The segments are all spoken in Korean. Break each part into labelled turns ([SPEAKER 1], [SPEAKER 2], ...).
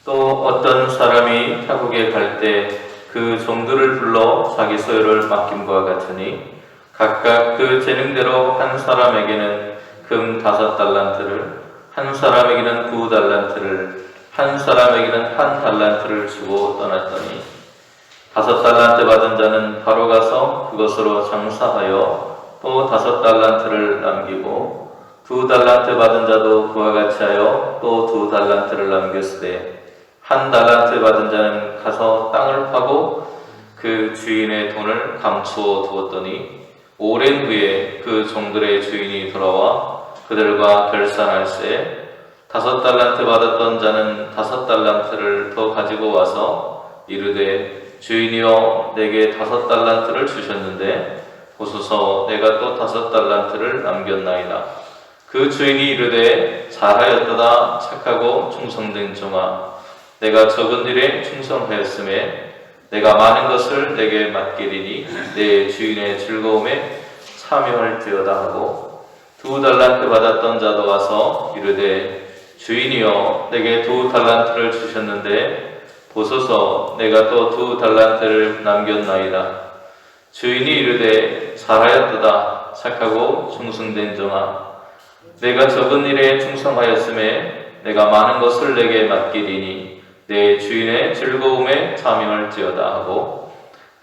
[SPEAKER 1] 또 어떤 사람이 타국에 갈 때 그 종들을 불러 자기 소유를 맡김과 같으니 각각 그 재능대로 한 사람에게는 금 5달란트를, 한 사람에게는 9달란트를, 한 사람에게는 1달란트를 주고 떠났더니 5달란트 받은 자는 바로 가서 그것으로 장사하여 또 5달란트를 남기고 2달란트 받은 자도 그와 같이 하여 또 2달란트를 남겼으되 1달란트 받은 자는 가서 땅을 파고 그 주인의 돈을 감추어 두었더니 오랜 후에 그 종들의 주인이 돌아와 그들과 결산할세 5달란트 받았던 자는 5달란트를 더 가지고 와서 이르되 주인이여 내게 5달란트를 주셨는데 보소서 내가 또 5달란트를 남겼나이다. 그 주인이 이르되 잘하였도다 착하고 충성된 종아 내가 적은 일에 충성하였음에 내가 많은 것을 내게 맡기리니 내 주인의 즐거움에 참여할지어다 하고 2달란트 받았던 자도 와서 이르되 주인이여 내게 2달란트를 주셨는데 보소서 내가 또 2달란트를 남겼나이다. 주인이 이르되 잘하였도다 착하고 충성된 종아 내가 적은 일에 충성하였음에 내가 많은 것을 내게 맡기리니 내 주인의 즐거움에 참여할지어다 하고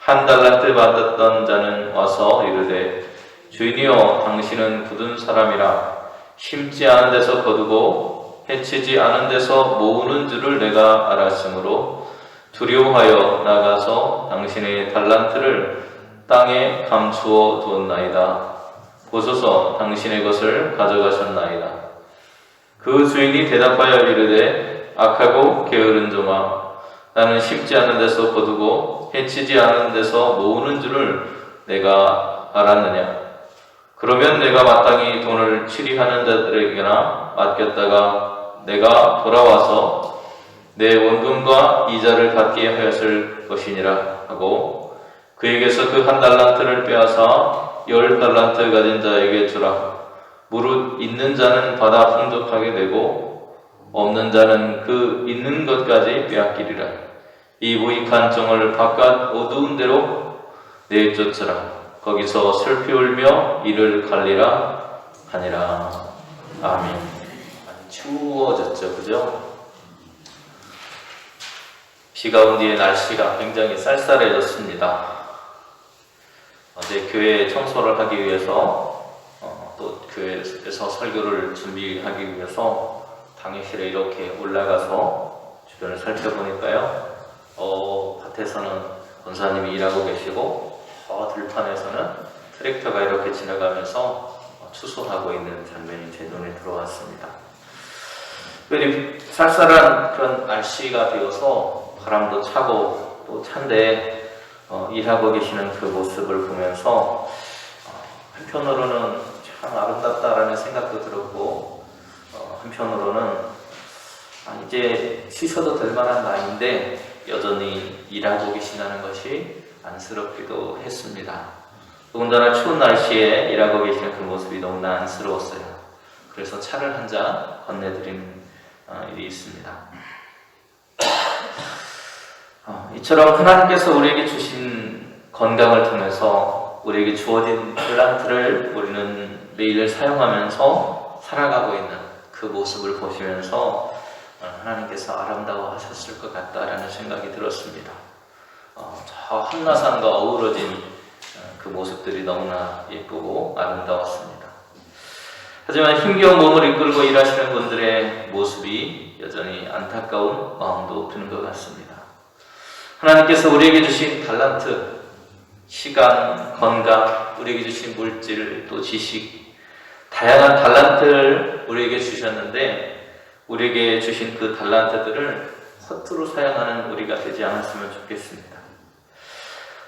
[SPEAKER 1] 1달란트 받았던 자는 와서 이르되 주인이여 당신은 굳은 사람이라 심지 않은 데서 거두고 해치지 않은 데서 모으는 줄을 내가 알았으므로 두려워하여 나가서 당신의 달란트를 땅에 감추어 두었나이다. 보소서 당신의 것을 가져가셨나이다. 그 주인이 대답하여 이르되 악하고 게으른 종아 나는 심지 않은 데서 거두고 해치지 않은 데서 모으는 줄을 내가 알았느냐. 그러면 내가 마땅히 돈을 취리하는 자들에게나 맡겼다가 내가 돌아와서 내 원금과 이자를 받게 하였을 것이니라 하고 그에게서 그 1달란트를 빼앗아 10달란트 가진 자에게 주라. 무릇 있는 자는 받아 풍족하게 되고 없는 자는 그 있는 것까지 빼앗기리라. 이 무익한 종을 바깥 어두운 데로 내쫓으라. 거기서 슬피 울며 이를 갈리라 하니라. 아멘. 추워졌죠, 그죠? 비가 온 뒤에 날씨가 굉장히 쌀쌀해졌습니다. 어제 교회 청소를 하기 위해서 또 교회에서 설교를 준비하기 위해서 당회실에 이렇게 올라가서 주변을 살펴보니까요, 밭에서는 권사님이 일하고 계시고 들판에서는 트랙터가 이렇게 지나가면서 추수하고 있는 장면이 제 눈에 들어왔습니다. 특별히 쌀쌀한 그런 날씨가 되어서 바람도 차고 또 찬데 일하고 계시는 그 모습을 보면서 한편으로는 참 아름답다라는 생각도 들었고 한편으로는 이제 쉬셔도 될 만한 나이인데 여전히 일하고 계신다는 것이 안쓰럽기도 했습니다. 더군다나 추운 날씨에 일하고 계시는 그 모습이 너무나 안쓰러웠어요. 그래서 차를 한 잔 건네드린 일이 있습니다. 이처럼 하나님께서 우리에게 주신 건강을 통해서 우리에게 주어진 달란트를 우리는 매일 사용하면서 살아가고 있는 그 모습을 보시면서 하나님께서 아름다워 하셨을 것 같다라는 생각이 들었습니다. 저 한라산과 어우러진 그 모습들이 너무나 예쁘고 아름다웠습니다. 하지만 힘겨운 몸을 이끌고 일하시는 분들의 모습이 여전히 안타까운 마음도 드는 것 같습니다. 하나님께서 우리에게 주신 달란트, 시간, 건강, 우리에게 주신 물질, 또 지식, 다양한 달란트를 우리에게 주셨는데 우리에게 주신 그 달란트들을 허투루 사용하는 우리가 되지 않았으면 좋겠습니다.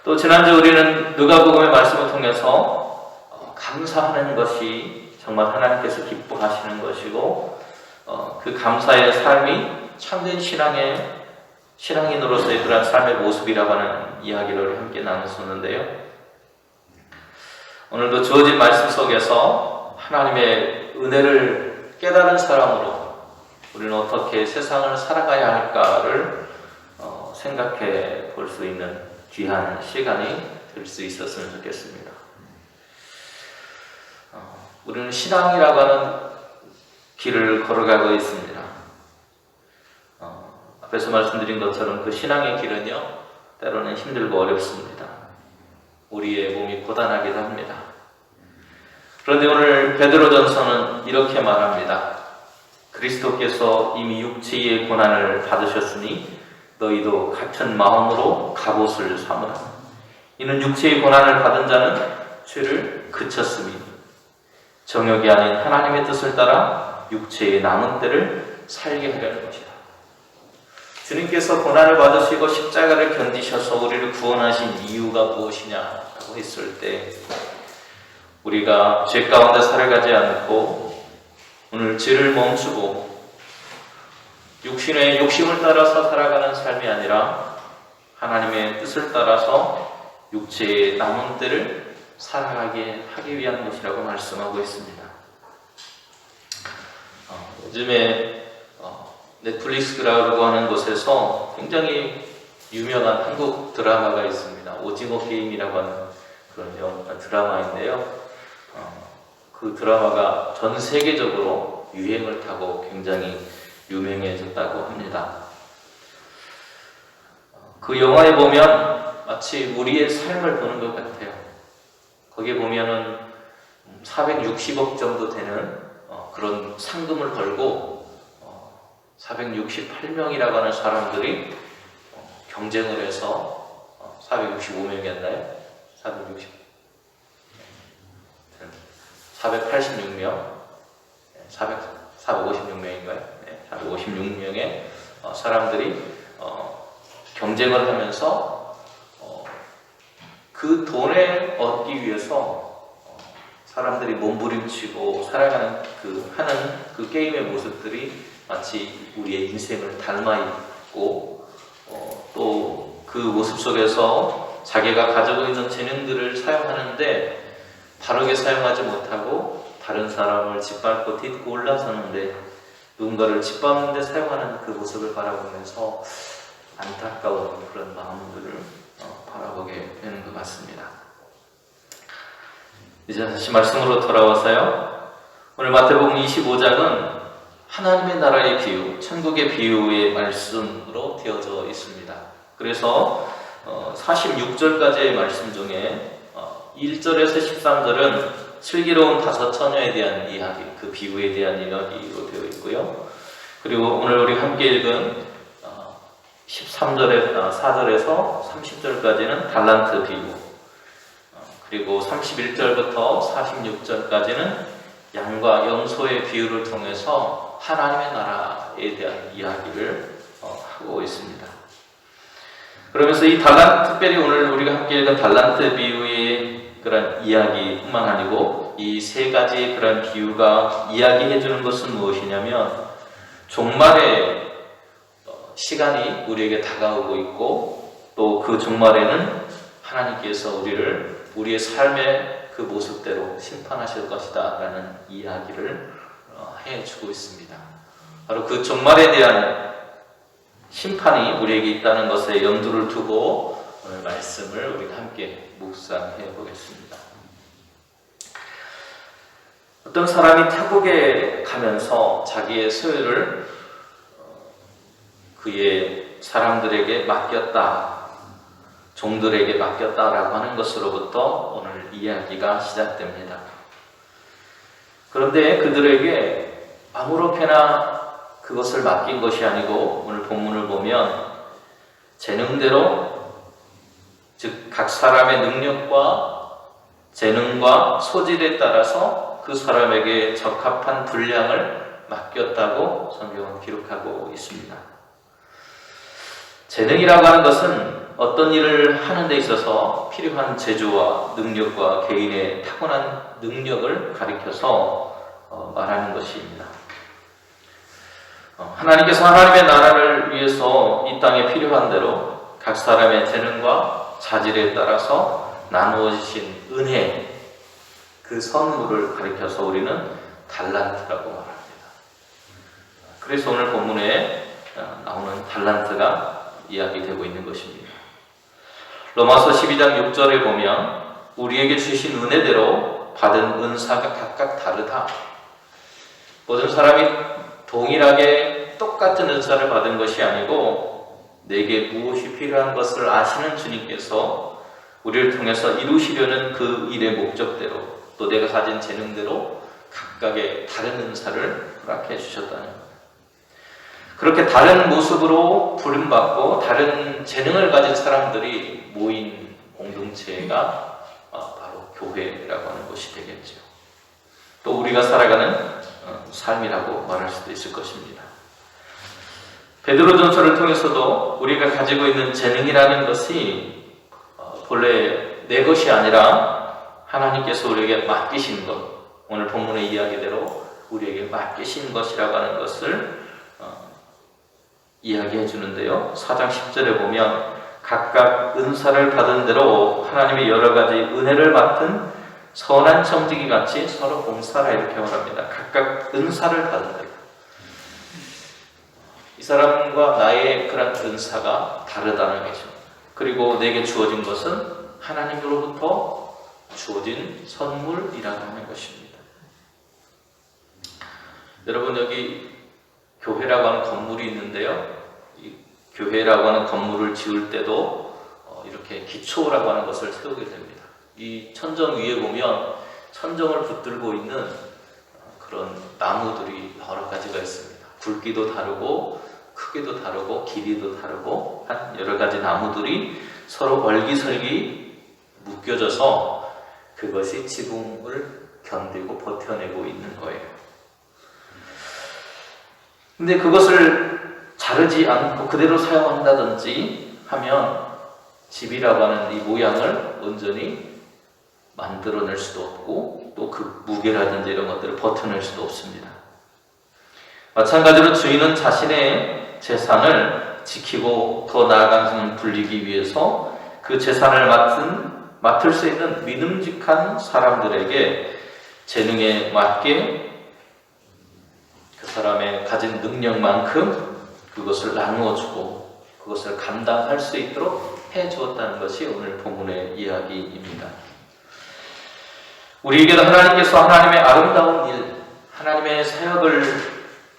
[SPEAKER 1] 또 지난주 우리는 누가복음의 말씀을 통해서 감사하는 것이 정말 하나님께서 기뻐하시는 것이고 그 감사의 삶이 참된 신앙인으로서의 그런 삶의 모습이라고 하는 이야기를 함께 나눴었는데요. 오늘도 주어진 말씀 속에서 하나님의 은혜를 깨달은 사람으로 우리는 어떻게 세상을 살아가야 할까를 생각해 볼 수 있는 귀한 시간이 될 수 있었으면 좋겠습니다. 우리는 신앙이라고 하는 길을 걸어가고 있습니다. 앞에서 말씀드린 것처럼 그 신앙의 길은요, 때로는 힘들고 어렵습니다. 우리의 몸이 고단하기도 합니다. 그런데 오늘 베드로전서는 이렇게 말합니다. 그리스도께서 이미 육체의 고난을 받으셨으니 너희도 같은 마음으로 갑옷을 삼으라. 이는 육체의 고난을 받은 자는 죄를 그쳤으니 정욕이 아닌 하나님의 뜻을 따라 육체의 남은 때를 살게 하려는 것이다. 주님께서 고난을 받으시고 십자가를 견디셔서 우리를 구원하신 이유가 무엇이냐라고 했을 때, 우리가 죄 가운데 살아가지 않고 오늘 죄를 멈추고 육신의 욕심을 따라서 살아가는 삶이 아니라 하나님의 뜻을 따라서 육체의 남은 때를 살아가게 하기 위한 것이라고 말씀하고 있습니다. 요즘에 넷플릭스라고 하는 곳에서 굉장히 유명한 한국 드라마가 있습니다. 오징어 게임이라고 하는 그런 드라마인데요. 그 드라마가 전 세계적으로 유행을 타고 굉장히 유명해졌다고 합니다. 그 영화에 보면 마치 우리의 삶을 보는 것 같아요. 거기에 보면은 460억 정도 되는 그런 상금을 걸고 468명이라고 하는 사람들이 경쟁을 해서 465명이었나요? 486명, 456명인가요? 456명의 사람들이 경쟁을 하면서 그 돈을 얻기 위해서 사람들이 몸부림치고 살아가는 하는 그 게임의 모습들이 마치 우리의 인생을 닮아 있고, 또 그 모습 속에서 자기가 가지고 있는 재능들을 사용하는데 바르게 사용하지 못하고 다른 사람을 짓밟고 딛고 올라서는데, 누군가를 짓밟는데 사용하는 그 모습을 바라보면서 안타까운 그런 마음들을 바라보게 되는 것 같습니다. 이제 다시 말씀으로 돌아와서요, 오늘 마태복음 25장은 하나님의 나라의 비유, 천국의 비유의 말씀으로 되어져 있습니다. 그래서 46절까지의 말씀 중에 1절에서 13절은 슬기로운 5 처녀에 대한 이야기, 그 비유에 대한 이야기로 되어 있고요. 그리고 오늘 우리 함께 읽은 4절에서 30절까지는 달란트 비유, 그리고 31절부터 46절까지는 양과 염소의 비유를 통해서 하나님의 나라에 대한 이야기를 하고 있습니다. 그러면서 이 특별히 오늘 우리가 함께 읽은 달란트 비유의 그런 이야기뿐만 아니고 이 3가지 그런 비유가 이야기해 주는 것은 무엇이냐면, 종말의 시간이 우리에게 다가오고 있고, 또 그 종말에는 하나님께서 우리의 삶의 그 모습대로 심판하실 것이다 라는 이야기를 해주고 있습니다. 바로 그 종말에 대한 심판이 우리에게 있다는 것에 염두를 두고 오늘 말씀을 우리가 함께 묵상해 보겠습니다. 어떤 사람이 타국에 가면서 자기의 소유를 그의 사람들에게 맡겼다, 종들에게 맡겼다라고 하는 것으로부터 오늘 이야기가 시작됩니다. 그런데 그들에게 아무렇게나 그것을 맡긴 것이 아니고, 오늘 본문을 보면 재능대로, 즉 각 사람의 능력과 재능과 소질에 따라서 그 사람에게 적합한 분량을 맡겼다고 성경은 기록하고 있습니다. 재능이라고 하는 것은 어떤 일을 하는 데 있어서 필요한 재주와 능력과 개인의 타고난 능력을 가리켜서 말하는 것입니다. 하나님께서 하나님의 나라를 위해서 이 땅에 필요한 대로 각 사람의 재능과 자질에 따라서 나누어지신 은혜, 그 선물을 가리켜서 우리는 달란트라고 말합니다. 그래서 오늘 본문에 나오는 달란트가 이야기되고 있는 것입니다. 로마서 12장 6절에 보면 우리에게 주신 은혜대로 받은 은사가 각각 다르다. 모든 사람이 동일하게 똑같은 은사를 받은 것이 아니고 내게 무엇이 필요한 것을 아시는 주님께서 우리를 통해서 이루시려는 그 일의 목적대로 또 내가 가진 재능대로 각각의 다른 은사를 허락해 주셨다는 것. 그렇게 다른 모습으로 부름받고 다른 재능을 가진 사람들이 모인 공동체가 바로 교회라고 하는 것이 되겠죠. 또 우리가 살아가는 삶이라고 말할 수도 있을 것입니다. 베드로전서를 통해서도 우리가 가지고 있는 재능이라는 것이 본래 내 것이 아니라 하나님께서 우리에게 맡기신 것, 오늘 본문의 이야기대로 우리에게 맡기신 것이라고 하는 것을 이야기해 주는데요. 4장 10절에 보면 각각 은사를 받은 대로 하나님의 여러 가지 은혜를 맡은 선한 청지기 같이 서로 봉사라 이렇게 말합니다. 각각 은사를 받은 대로. 이 사람과 나의 그런 은사가 다르다는 것입니다. 그리고 내게 주어진 것은 하나님으로부터 주어진 선물이라고 하는 것입니다. 여러분, 여기 교회라고 하는 건물이 있는데요. 이 교회라고 하는 건물을 지을 때도 이렇게 기초라고 하는 것을 세우게 됩니다. 이 천정 위에 보면 천정을 붙들고 있는 그런 나무들이 여러 가지가 있습니다. 굵기도 다르고 크기도 다르고 길이도 다르고 한 여러 가지 나무들이 서로 얼기설기 묶여져서 그것이 지붕을 견디고 버텨내고 있는 거예요. 근데 그것을 자르지 않고 그대로 사용한다든지 하면 집이라고 하는 이 모양을 온전히 만들어낼 수도 없고 또 그 무게라든지 이런 것들을 버텨낼 수도 없습니다. 마찬가지로 주인은 자신의 재산을 지키고 더 나아가는 불리기 위해서 그 재산을 맡을 수 있는 믿음직한 사람들에게 재능에 맞게 그 사람의 가진 능력만큼 그것을 나누어주고 그것을 감당할 수 있도록 해주었다는 것이 오늘 본문의 이야기입니다. 우리에게도 하나님께서 하나님의 아름다운 일, 하나님의 사역을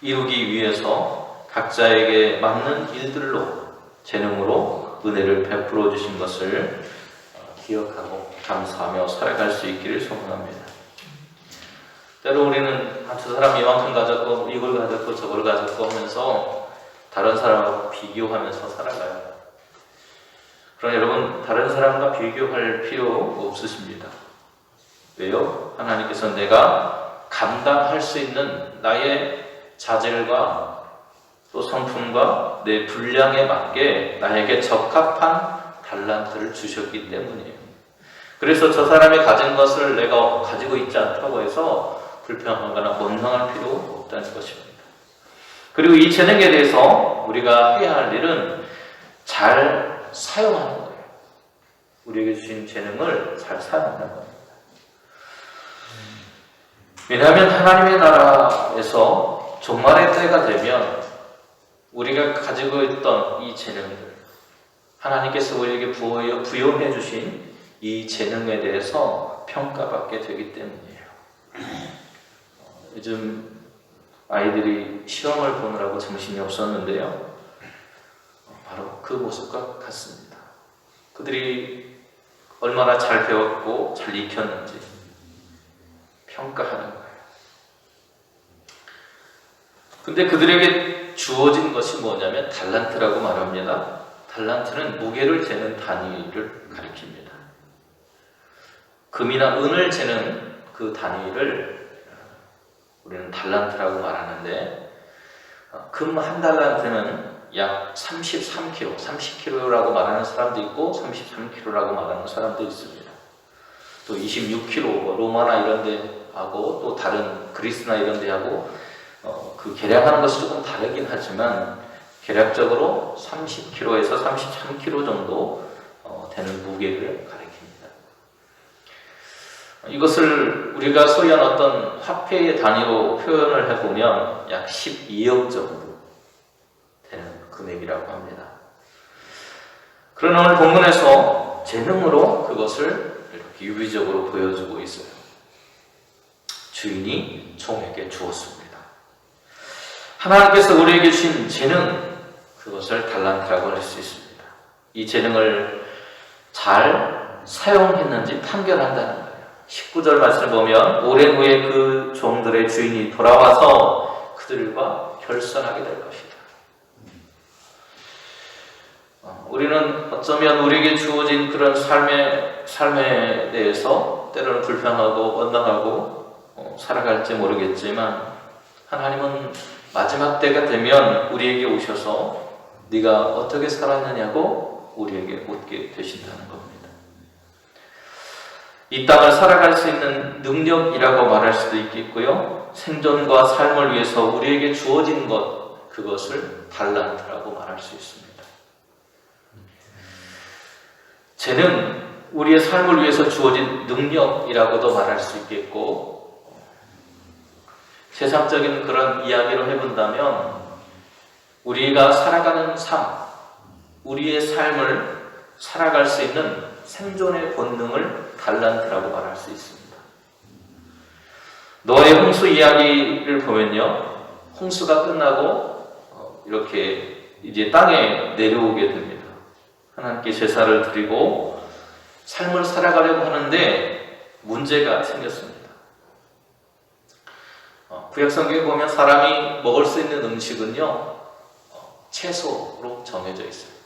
[SPEAKER 1] 이루기 위해서 각자에게 맞는 일들로 재능으로 은혜를 베풀어 주신 것을 기억하고 감사하며 살아갈 수 있기를 소원합니다. 때로 우리는 저 사람이 이만큼 가졌고 이걸 가졌고 저걸 가졌고 하면서 다른 사람하고 비교하면서 살아가요. 그러나 여러분, 다른 사람과 비교할 필요 없으십니다. 왜요? 하나님께서 내가 감당할 수 있는 나의 자질과 또 성품과 내 분량에 맞게 나에게 적합한 달란트를 주셨기 때문이에요. 그래서 저 사람이 가진 것을 내가 가지고 있지 않다고 해서 불평하거나 원망할 필요 없다는 것입니다. 그리고 이 재능에 대해서 우리가 해야 할 일은 잘 사용하는 거예요. 우리에게 주신 재능을 잘 사용하는 겁니다. 왜냐하면 하나님의 나라에서 종말의 때가 되면 우리가 가지고 있던 이 재능들, 하나님께서 우리에게 부여해 주신 이 재능에 대해서 평가받게 되기 때문이에요. 요즘 아이들이 시험을 보느라고 정신이 없었는데요. 바로 그 모습과 같습니다. 그들이 얼마나 잘 배웠고 잘 익혔는지 평가하는 거예요. 근데 그들에게 주어진 것이 뭐냐면 달란트라고 말합니다. 달란트는 무게를 재는 단위를 가리킵니다. 금이나 은을 재는 그 단위를 우리는 달란트라고 말하는데, 금 한 달란트는 약 33kg, 30kg라고 말하는 사람도 있고 33kg라고 말하는 사람도 있습니다. 또 26kg, 로마나 이런 데 하고 또 다른 그리스나 이런 데 하고 그 계량하는 것이 조금 다르긴 하지만 계략적으로 30kg에서 33kg 정도 되는 무게를 가리킵니다. 이것을 우리가 소유한 어떤 화폐의 단위로 표현을 해보면 약 12억 정도 되는 금액이라고 합니다. 그러나 오늘 본문에서 재능으로 그것을 이렇게 유비적으로 보여주고 있어요. 주인이 종에게 주었습니다. 하나님께서 우리에게 주신 재능, 그것을 달란트라고 할 수 있습니다. 이 재능을 잘 사용했는지 판결한다는 거예요. 19절 말씀을 보면 오랜 후에 그 종들의 주인이 돌아와서 그들과 결선하게 될 것이다. 우리는 어쩌면 우리에게 주어진 그런 삶에 대해서 때로는 불평하고 원망하고 살아갈지 모르겠지만 하나님은 마지막 때가 되면 우리에게 오셔서 네가 어떻게 살았느냐고 우리에게 묻게 되신다는 겁니다. 이 땅을 살아갈 수 있는 능력이라고 말할 수도 있겠고요. 생존과 삶을 위해서 우리에게 주어진 것, 그것을 달란트라고 말할 수 있습니다. 재능, 우리의 삶을 위해서 주어진 능력이라고도 말할 수 있겠고, 세상적인 그런 이야기로 해본다면 우리가 살아가는 삶, 우리의 삶을 살아갈 수 있는 생존의 본능을 달란트라고 말할 수 있습니다. 노아의 홍수 이야기를 보면요, 홍수가 끝나고 이렇게 이제 땅에 내려오게 됩니다. 하나님께 제사를 드리고 삶을 살아가려고 하는데 문제가 생겼습니다. 구약성경에 보면 사람이 먹을 수 있는 음식은요, 채소로 정해져 있어요.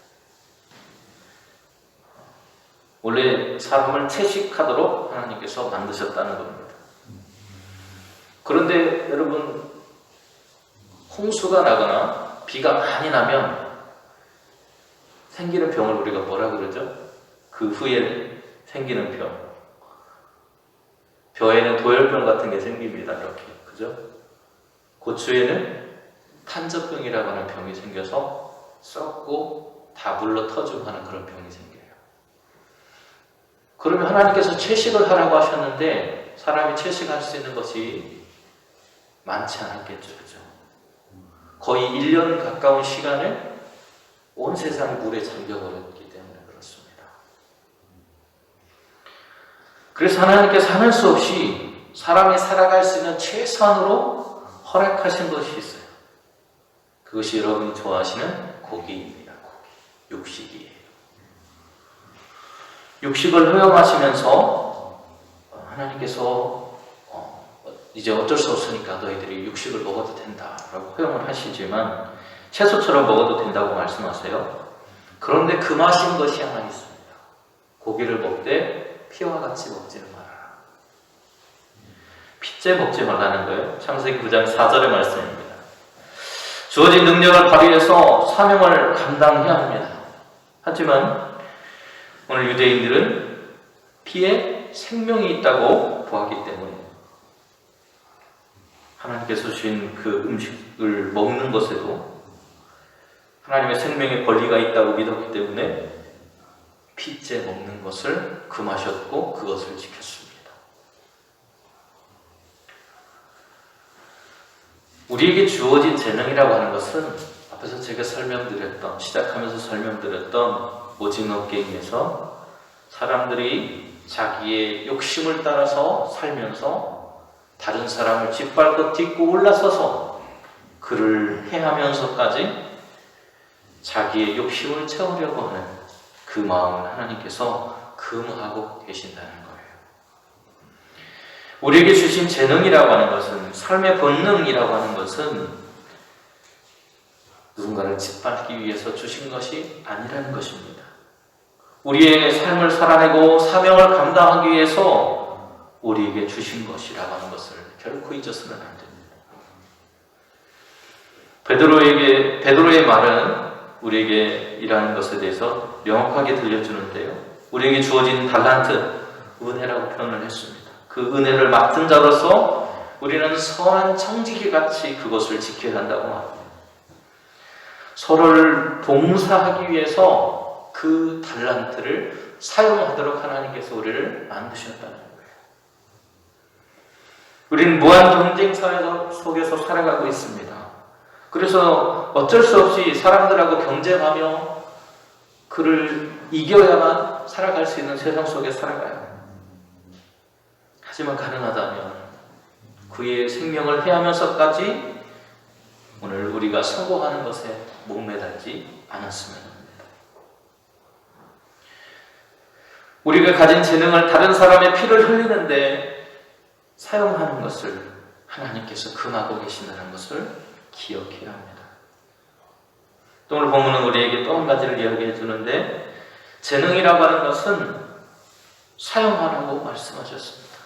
[SPEAKER 1] 원래 사람을 채식하도록 하나님께서 만드셨다는 겁니다. 그런데 여러분, 홍수가 나거나 비가 많이 나면 생기는 병을 우리가 뭐라 그러죠? 그 후에 생기는 병. 벼에는 도열병 같은 게 생깁니다. 이렇게. 그죠? 고추에는 탄저병이라고 하는 병이 생겨서 썩고 다 물러 터지고 하는 그런 병이 생겨요. 그러면 하나님께서 채식을 하라고 하셨는데 사람이 채식할 수 있는 것이 많지 않았겠죠. 그죠? 거의 1년 가까운 시간을 온 세상이 물에 잠겨버렸기 때문에 그렇습니다. 그래서 하나님께서 하는 수 없이 사람이 살아갈 수 있는 최선으로 허락하신 것이 있어요. 그것이 여러분이 좋아하시는 고기입니다. 고기. 육식이에요. 육식을 허용하시면서 하나님께서 이제 어쩔 수 없으니까 너희들이 육식을 먹어도 된다라고 허용을 하시지만 채소처럼 먹어도 된다고 말씀하세요. 그런데 금하신 것이 하나 있습니다. 고기를 먹되 피와 같이 먹지는 말아라. 핏째 먹지 말라는 거예요. 창세기 9장 4절의 말씀입니다. 주어진 능력을 발휘해서 사명을 감당해야 합니다. 하지만 오늘 유대인들은 피에 생명이 있다고 보았기 때문에 하나님께서 주신 그 음식을 먹는 것에도 하나님의 생명의 권리가 있다고 믿었기 때문에 핏째 먹는 것을 금하셨고 그것을 지켰습니다. 우리에게 주어진 재능이라고 하는 것은 앞에서 제가 시작하면서 설명드렸던 오징어 게임에서 사람들이 자기의 욕심을 따라서 살면서 다른 사람을 짓밟고 딛고 올라서서 그를 해하면서까지 자기의 욕심을 채우려고 하는 그 마음을 하나님께서 금하고 계신다는 거예요. 우리에게 주신 재능이라고 하는 것은, 삶의 본능이라고 하는 것은 누군가를 짓밟기 위해서 주신 것이 아니라는 것입니다. 우리의 삶을 살아내고 사명을 감당하기 위해서 우리에게 주신 것이라고 하는 것을 결코 잊어서는 안 됩니다. 베드로의 말은 우리에게 이러한 것에 대해서 명확하게 들려주는데요. 우리에게 주어진 달란트, 은혜라고 표현을 했습니다. 그 은혜를 맡은 자로서 우리는 선한 청지기같이 그것을 지켜야 한다고 말합니다. 서로를 봉사하기 위해서 그 달란트를 사용하도록 하나님께서 우리를 만드셨다는 거예요. 우리는 무한 경쟁 사회 속에서 살아가고 있습니다. 그래서 어쩔 수 없이 사람들하고 경쟁하며 그를 이겨야만 살아갈 수 있는 세상 속에 살아가요. 하지만 가능하다면 그의 생명을 해하면서까지 오늘 우리가 성공하는 것에 목매달지 않았으면 합니다. 우리가 가진 재능을 다른 사람의 피를 흘리는데 사용하는 것을 하나님께서 금하고 계신다는 것을 기억해야 합니다. 또 오늘 본문은 우리에게 또 한 가지를 이야기해 주는데, 재능이라고 하는 것은 사용하라고 말씀하셨습니다.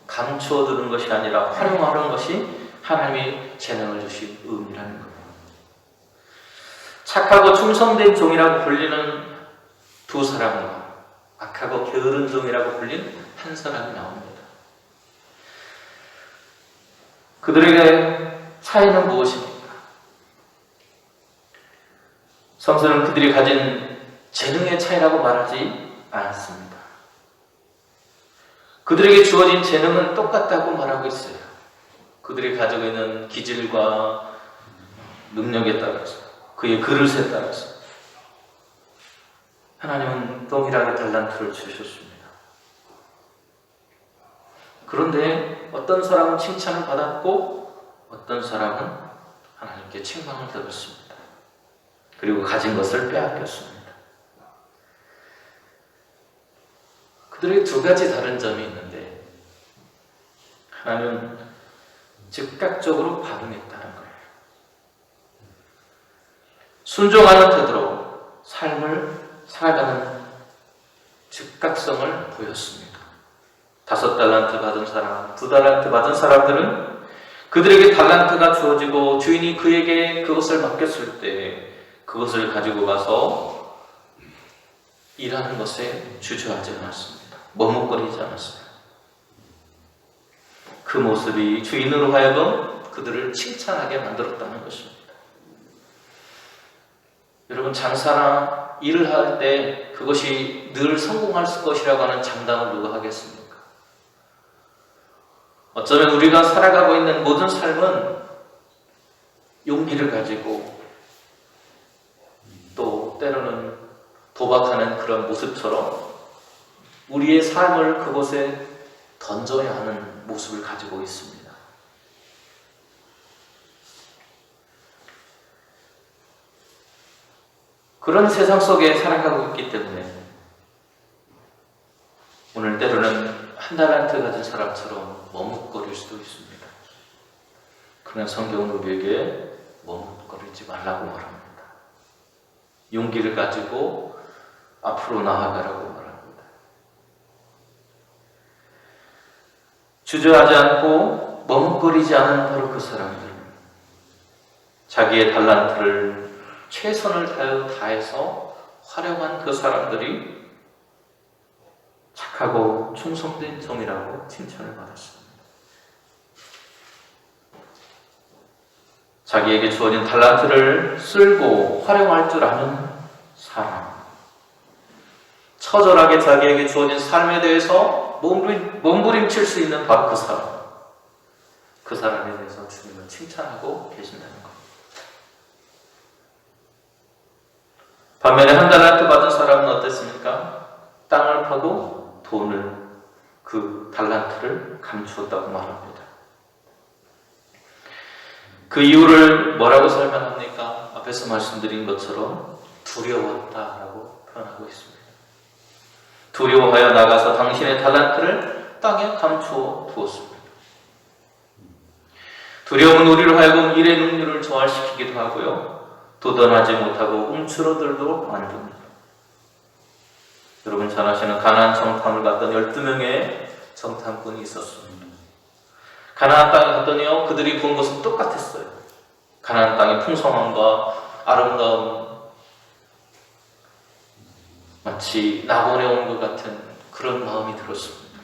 [SPEAKER 1] 감추어 두는 것이 아니라 활용하는 것이 하나님이 재능을 주신 의미라는 겁니다. 착하고 충성된 종이라고 불리는 두 사람과 악하고 게으른 종이라고 불린 한 사람이 나옵니다. 그들에게 차이는 무엇입니까? 성서는 그들이 가진 재능의 차이라고 말하지 않았습니다. 그들에게 주어진 재능은 똑같다고 말하고 있어요. 그들이 가지고 있는 기질과 능력에 따라서, 그의 그릇에 따라서 하나님은 동일하게 달란트를 주셨습니다. 그런데 어떤 사람은 칭찬을 받았고 어떤 사람은 하나님께 책망을 들었습니다. 그리고 가진 것을 빼앗겼습니다. 그들의 두 가지 다른 점이 있는데, 하나는 즉각적으로 반응했다는 거예요. 순종하는 태도로 삶을 살아가는 즉각성을 보였습니다. 5달란트 받은 사람, 2달란트 받은 사람들은 그들에게 달란트가 주어지고 주인이 그에게 그것을 맡겼을 때 그것을 가지고 가서 일하는 것에 주저하지 않았습니다. 머뭇거리지 않았어요. 그 모습이 주인으로 하여금 그들을 칭찬하게 만들었다는 것입니다. 여러분, 장사나 일을 할 때 그것이 늘 성공할 것이라고 하는 장담을 누가 하겠습니까? 어쩌면 우리가 살아가고 있는 모든 삶은 용기를 가지고 또 때로는 도박하는 그런 모습처럼 우리의 삶을 그곳에 던져야 하는 모습을 가지고 있습니다. 그런 세상 속에 살아가고 있기 때문에 오늘 때로는 한 달란트 가진 사람처럼 머뭇거릴 수도 있습니다. 그러나 성경은 우리에게 머뭇거리지 말라고 말합니다. 용기를 가지고 앞으로 나아가라고 말합니다. 주저하지 않고 머뭇거리지 않은 바로 그 사람들, 자기의 달란트를 최선을 다해서 활용한 그 사람들이 착하고 충성된 종이라고 칭찬을 받았습니다. 자기에게 주어진 달란트를 쓸고 활용할 줄 아는 사람, 처절하게 자기에게 주어진 삶에 대해서 몸부림칠 수 있는 바로 그 사람, 그 사람에 대해서 주님은 칭찬하고 계신다는 겁니다. 반면에 한 달란트 받은 사람은 어땠습니까? 땅을 파고 돈을, 그 달란트를 감추었다고 말합니다. 그 이유를 뭐라고 설명합니까? 앞에서 말씀드린 것처럼 두려웠다라고 표현하고 있습니다. 두려워하여 나가서 당신의 달란트를 땅에 감추어 두었습니다. 두려움은 우리로 하여금 일의 능률을 저하시키기도 하고요, 도전하지 못하고 움츠러들도록 만듭니다. 여러분 잘 아시는 가나안 정탐을 갔던 12명의 정탐꾼이 있었습니다. 가나안 땅에 갔더니요, 그들이 본 것은 똑같았어요. 가나안 땅의 풍성함과 아름다움, 마치 낙원에 온 것 같은 그런 마음이 들었습니다.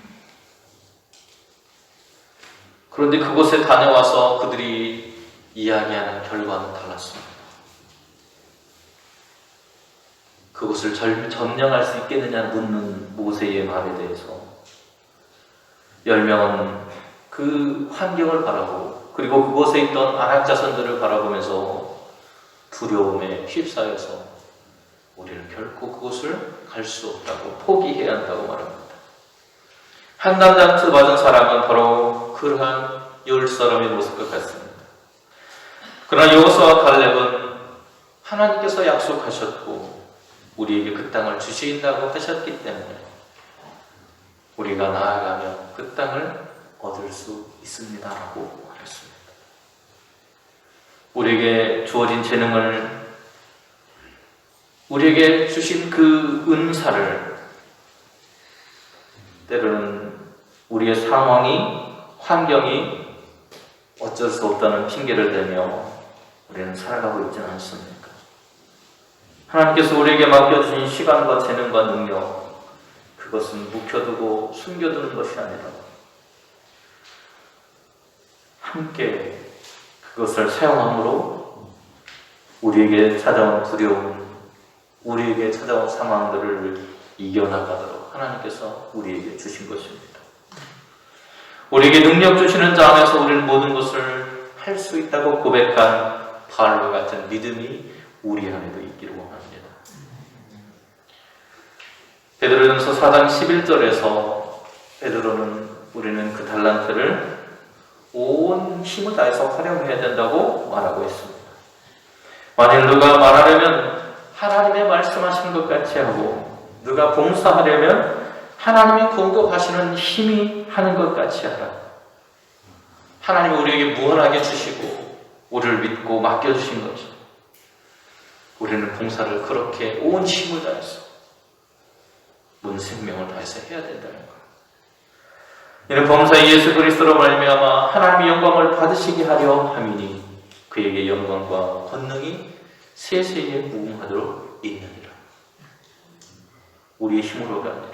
[SPEAKER 1] 그런데 그곳에 다녀와서 그들이 이야기하는 결과는 달랐습니다. 그곳을 점령할 수 있겠느냐 묻는 모세의 말에 대해서 10명은 그 환경을 바라보고 그리고 그곳에 있던 안악자손들을 바라보면서 두려움에 휩싸여서 우리는 결코 그곳을 갈 수 없다고 포기해야 한다고 말합니다. 한담장트 받은 사람은 바로 그러한 10사람의 모습과 같습니다. 그러나 여호수아와 갈렙은 하나님께서 약속하셨고 우리에게 그 땅을 주신다고 하셨기 때문에 우리가 나아가면 그 땅을 얻을 수 있습니다 라고 말했습니다. 우리에게 주어진 재능을, 우리에게 주신 그 은사를 때로는 우리의 상황이, 환경이 어쩔 수 없다는 핑계를 대며 우리는 살아가고 있지는 않습니까? 하나님께서 우리에게 맡겨주신 시간과 재능과 능력, 그것은 묵혀두고 숨겨두는 것이 아니라 함께 그것을 사용함으로 우리에게 찾아온 두려움, 우리에게 찾아온 상황들을 이겨나가도록 하나님께서 우리에게 주신 것입니다. 우리에게 능력 주시는 자 안에서 우리는 모든 것을 할 수 있다고 고백한 바울과 같은 믿음이 우리 안에도 있기를 원합니다. 베드로전서 4장 11절에서 베드로는 우리는 그 달란트를 온 힘을 다해서 활용해야 된다고 말하고 있습니다. 만일 누가 말하려면 하나님의 말씀하신 것 같이 하고, 누가 봉사하려면 하나님이 공급하시는 힘이 하는 것 같이 하라. 하나님이 우리에게 무한하게 주시고 우리를 믿고 맡겨주신 거죠. 우리는 봉사를 그렇게 온 힘을 다해서, 온 생명을 다해서 해야 된다는 거예요. 이는 범사 예수 그리스도로 말미암아 하나님의 영광을 받으시게 하려 함이니 그에게 영광과 권능이 세세에 무궁하도록 있느니라. 우리의 힘으로가 아니라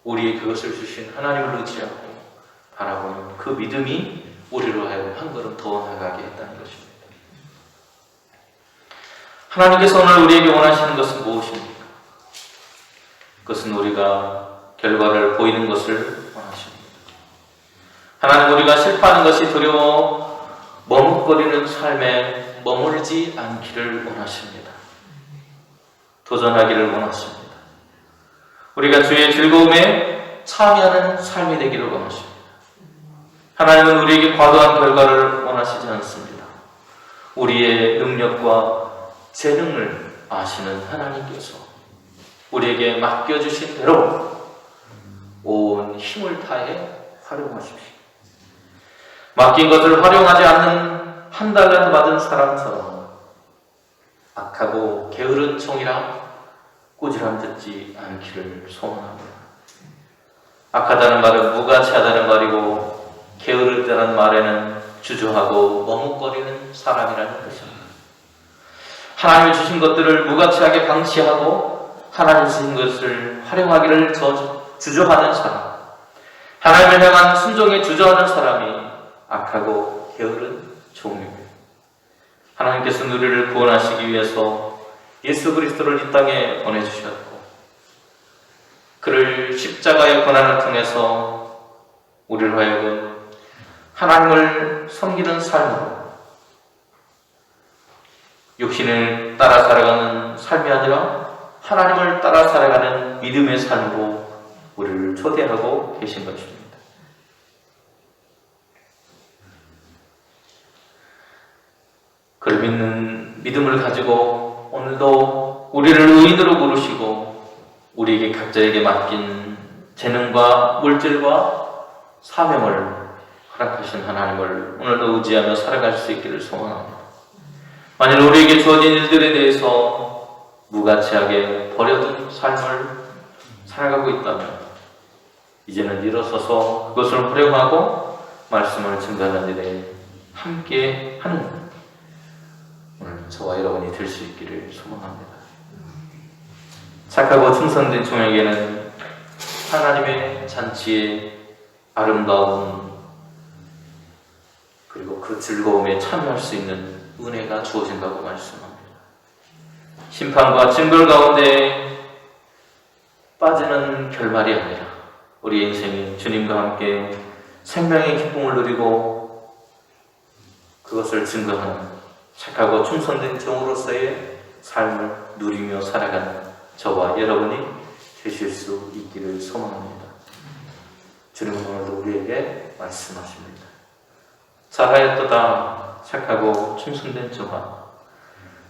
[SPEAKER 1] 우리의 그것을 주신 하나님을 의지하고 바라보는 그 믿음이 우리로 하여금 한 걸음 더 나가게 했다는 것입니다. 하나님께서 오늘 우리에게 원하시는 것은 무엇입니까? 그것은 우리가 결과를 보이는 것을 원하십니다. 하나님, 우리가 실패하는 것이 두려워 머뭇거리는 삶에 머물지 않기를 원하십니다. 도전하기를 원하십니다. 우리가 주의 즐거움에 참여하는 삶이 되기를 원하십니다. 하나님은 우리에게 과도한 결과를 원하시지 않습니다. 우리의 능력과 재능을 아시는 하나님께서 우리에게 맡겨주신 대로 온 힘을 다해 활용하십시오. 맡긴 것을 활용하지 않는 한 달란트 받은 사람처럼 악하고 게으른 종이라 꾸지람 듣지 않기를 소원합니다. 악하다는 말은 무가치하다는 말이고, 게으르다는 말에는 주저하고 머뭇거리는 사람이라는 뜻입니다. 하나님이 주신 것들을 무가치하게 방치하고 하나님 주신 것을 활용하기를 주저하는 사람, 하나님을 향한 순종에 주저하는 사람이 악하고 게으른 종입니다. 하나님께서는 우리를 구원하시기 위해서 예수 그리스도를 이 땅에 보내주셨고, 그를 십자가의 고난을 통해서 우리를 하여금 하나님을 섬기는 삶으로, 육신을 따라 살아가는 삶이 아니라 하나님을 따라 살아가는 믿음의 삶으로 우리를 초대하고 계신 것입니다. 그를 믿는 믿음을 가지고 오늘도 우리를 의인으로 부르시고 우리에게 각자에게 맡긴 재능과 물질과 사명을 허락하신 하나님을 오늘도 의지하며 살아갈 수 있기를 소원합니다. 만일 우리에게 주어진 일들에 대해서 무가치하게 버려둔 삶을 살아가고 있다면 이제는 일어서서 그것을 활용하고 말씀을 증거하는 일에 함께 하는 오늘 저와 여러분이 될 수 있기를 소망합니다. 착하고 충성된 종에게는 하나님의 잔치에 아름다운 그리고 그 즐거움에 참여할 수 있는 은혜가 주어진다고 말씀합니다. 심판과 징벌 가운데 빠지는 결말이 아니라 우리 인생이 주님과 함께 생명의 기쁨을 누리고 그것을 증거하는 착하고 충성된 종으로서의 삶을 누리며 살아가는 저와 여러분이 되실 수 있기를 소망합니다. 주님은 오늘도 우리에게 말씀하십니다. 잘하였도다 착하고 충성된 종아,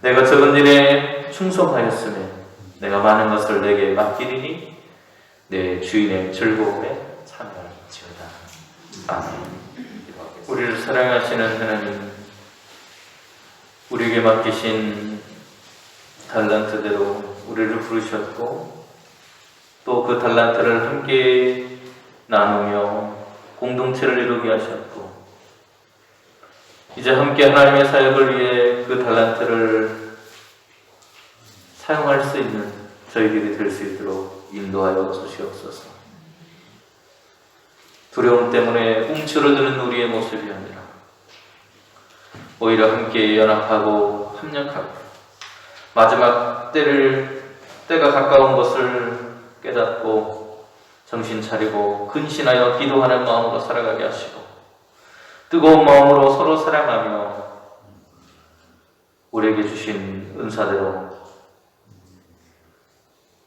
[SPEAKER 1] 내가 적은 일에 충성하였으면 내가 많은 것을 내게 맡기리니 내 주인의 즐거움에 참여할지어다. 아멘. 우리를 사랑하시는 하나님, 우리에게 맡기신 달란트대로 우리를 부르셨고 또 그 달란트를 함께 나누며 공동체를 이루게 하셨고 이제 함께 하나님의 사역을 위해 그 달란트를 사용할 수 있는 저희들이 될 수 있도록 인도하여 주시옵소서. 두려움 때문에 움츠러드는 우리의 모습이 아니라 오히려 함께 연합하고 협력하고 마지막 때가 가까운 것을 깨닫고 정신 차리고 근신하여 기도하는 마음으로 살아가게 하시고 뜨거운 마음으로 서로 사랑하며 우리에게 주신 은사대로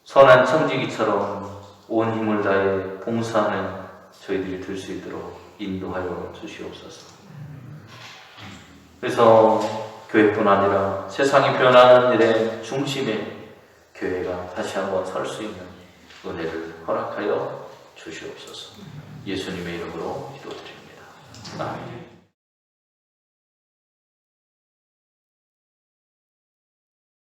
[SPEAKER 1] 선한 청지기처럼 온 힘을 다해 봉사하는 저희들이 될 수 있도록 인도하여 주시옵소서. 그래서 교회뿐 아니라 세상이 변하는 일의 중심에 교회가 다시 한번 설 수 있는 은혜를 허락하여 주시옵소서. 예수님의 이름으로 기도드립니다. 아멘.